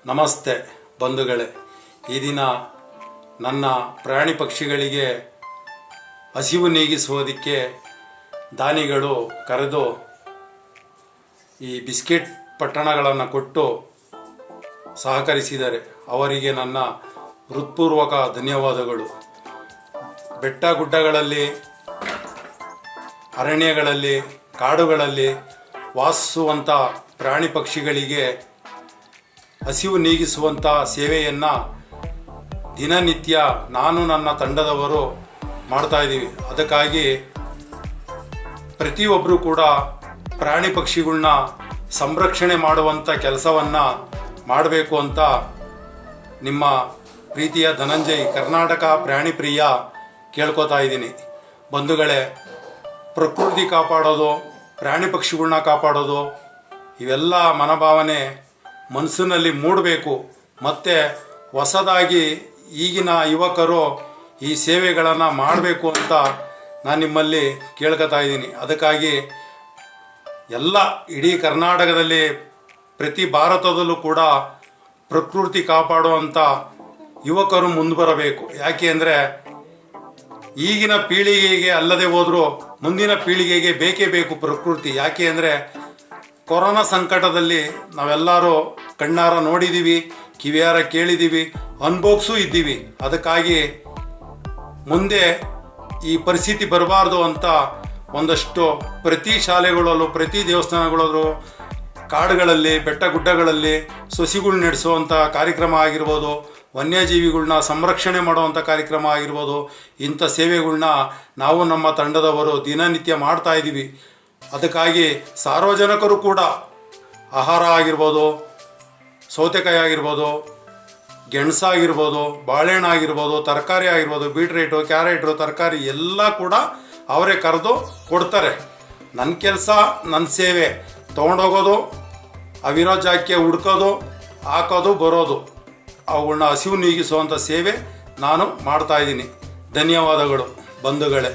ನಮಸ್ತೆ ಬಂಧುಗಳೇ. ಈ ದಿನ ನನ್ನ ಪ್ರಾಣಿ ಪಕ್ಷಿಗಳಿಗೆ ಹಸಿವು ನೀಗಿಸುವುದಕ್ಕೆ ದಾನಿಗಳು ಕರೆದು ಈ ಬಿಸ್ಕೆಟ್ ಪಟ್ಟಣಗಳನ್ನು ಕೊಟ್ಟು ಸಹಕರಿಸಿದ್ದಾರೆ. ಅವರಿಗೆ ನನ್ನ ಹೃತ್ಪೂರ್ವಕ ಧನ್ಯವಾದಗಳು. ಬೆಟ್ಟ ಗುಡ್ಡಗಳಲ್ಲಿ, ಅರಣ್ಯಗಳಲ್ಲಿ, ಕಾಡುಗಳಲ್ಲಿ ವಾಸಿಸುವಂಥ ಪ್ರಾಣಿ ಪಕ್ಷಿಗಳಿಗೆ ಹಸಿವು ನೀಗಿಸುವಂಥ ಸೇವೆಯನ್ನು ದಿನನಿತ್ಯ ನಾನು ನನ್ನ ತಂಡದವರು ಮಾಡ್ತಾಯಿದ್ದೀವಿ. ಅದಕ್ಕಾಗಿ ಪ್ರತಿಯೊಬ್ಬರು ಕೂಡ ಪ್ರಾಣಿ ಪಕ್ಷಿಗಳನ್ನ ಸಂರಕ್ಷಣೆ ಮಾಡುವಂಥ ಕೆಲಸವನ್ನು ಮಾಡಬೇಕು ಅಂತ ನಿಮ್ಮ ಪ್ರೀತಿಯ ಧನಂಜಯ್ ಕರ್ನಾಟಕ ಪ್ರಾಣಿ ಪ್ರಿಯ ಕೇಳ್ಕೊತಾ ಇದ್ದೀನಿ. ಬಂಧುಗಳೇ, ಪ್ರಕೃತಿ ಕಾಪಾಡೋದು, ಪ್ರಾಣಿ ಪಕ್ಷಿಗಳನ್ನ ಕಾಪಾಡೋದು ಇವೆಲ್ಲ ಮನೋಭಾವನೆ ಮನಸ್ಸಿನಲ್ಲಿ ಮೂಡಬೇಕು. ಮತ್ತು ಹೊಸದಾಗಿ ಈಗಿನ ಯುವಕರು ಈ ಸೇವೆಗಳನ್ನು ಮಾಡಬೇಕು ಅಂತ ನಾನು ನಿಮ್ಮಲ್ಲಿ ಕೇಳ್ಕೊತಾ ಇದ್ದೀನಿ. ಅದಕ್ಕಾಗಿ ಎಲ್ಲ ಇಡೀ ಕರ್ನಾಟಕದಲ್ಲಿ, ಪ್ರತಿ ಭಾರತದಲ್ಲೂ ಕೂಡ ಪ್ರಕೃತಿ ಕಾಪಾಡುವಂಥ ಯುವಕರು ಮುಂದೆ ಬರಬೇಕು. ಯಾಕೆ ಅಂದರೆ ಈಗಿನ ಪೀಳಿಗೆಗೆ ಅಲ್ಲದೆ ಹೋದರೂ ಮುಂದಿನ ಪೀಳಿಗೆಗೆ ಬೇಕೇ ಬೇಕು ಪ್ರಕೃತಿ. ಯಾಕೆ ಅಂದರೆ ಕೊರೋನಾ ಸಂಕಟದಲ್ಲಿ ನಾವೆಲ್ಲರೂ ಕಣ್ಣಾರ ನೋಡಿದ್ದೀವಿ, ಕಿವಿಯಾರ ಕೇಳಿದ್ದೀವಿ, ಅನುಭವಿಸೂ ಇದ್ದೀವಿ. ಅದಕ್ಕಾಗಿ ಮುಂದೆ ಈ ಪರಿಸ್ಥಿತಿ ಬರಬಾರ್ದು ಅಂತ ಒಂದಷ್ಟು ಪ್ರತಿ ಶಾಲೆಗಳಲ್ಲೂ, ಪ್ರತಿ ದೇವಸ್ಥಾನಗಳಲ್ಲೂ, ಕಾಡುಗಳಲ್ಲಿ, ಬೆಟ್ಟ ಗುಡ್ಡಗಳಲ್ಲಿ ಸಸಿಗಳು ನೆಡೆಸುವಂಥ ಕಾರ್ಯಕ್ರಮ ಆಗಿರ್ಬೋದು, ವನ್ಯಜೀವಿಗಳನ್ನ ಸಂರಕ್ಷಣೆ ಮಾಡುವಂಥ ಕಾರ್ಯಕ್ರಮ ಆಗಿರ್ಬೋದು, ಇಂಥ ಸೇವೆಗಳನ್ನ ನಾವು ನಮ್ಮ ತಂಡದವರು ದಿನನಿತ್ಯ ಮಾಡ್ತಾ ಇದ್ದೀವಿ. ಅದಕ್ಕಾಗಿ ಸಾರ್ವಜನಿಕರು ಕೂಡ ಆಹಾರ ಆಗಿರ್ಬೋದು, ಸೌತೆಕಾಯಿ ಆಗಿರ್ಬೋದು, ಗೆಣಸಾಗಿರ್ಬೋದು, ಬಾಳೆಹಣ್ಣು ಆಗಿರ್ಬೋದು, ತರಕಾರಿ ಆಗಿರ್ಬೋದು, ಬೀಟ್ರೇಟು, ಕ್ಯಾರೆಟು, ತರಕಾರಿ ಎಲ್ಲ ಕೂಡ ಅವರೇ ಕರೆದು ಕೊಡ್ತಾರೆ. ನನ್ನ ಕೆಲಸ, ನನ್ನ ಸೇವೆ ತೊಗೊಂಡೋಗೋದು, ಅವಿರೋ ಜಾಗಕ್ಕೆ ಹುಡ್ಕೋದು, ಹಾಕೋದು, ಬರೋದು, ಅವುಗಳನ್ನ ಹಸಿವು ನೀಗಿಸುವಂಥ ಸೇವೆ ನಾನು ಮಾಡ್ತಾಯಿದ್ದೀನಿ. ಧನ್ಯವಾದಗಳು ಬಂಧುಗಳೇ.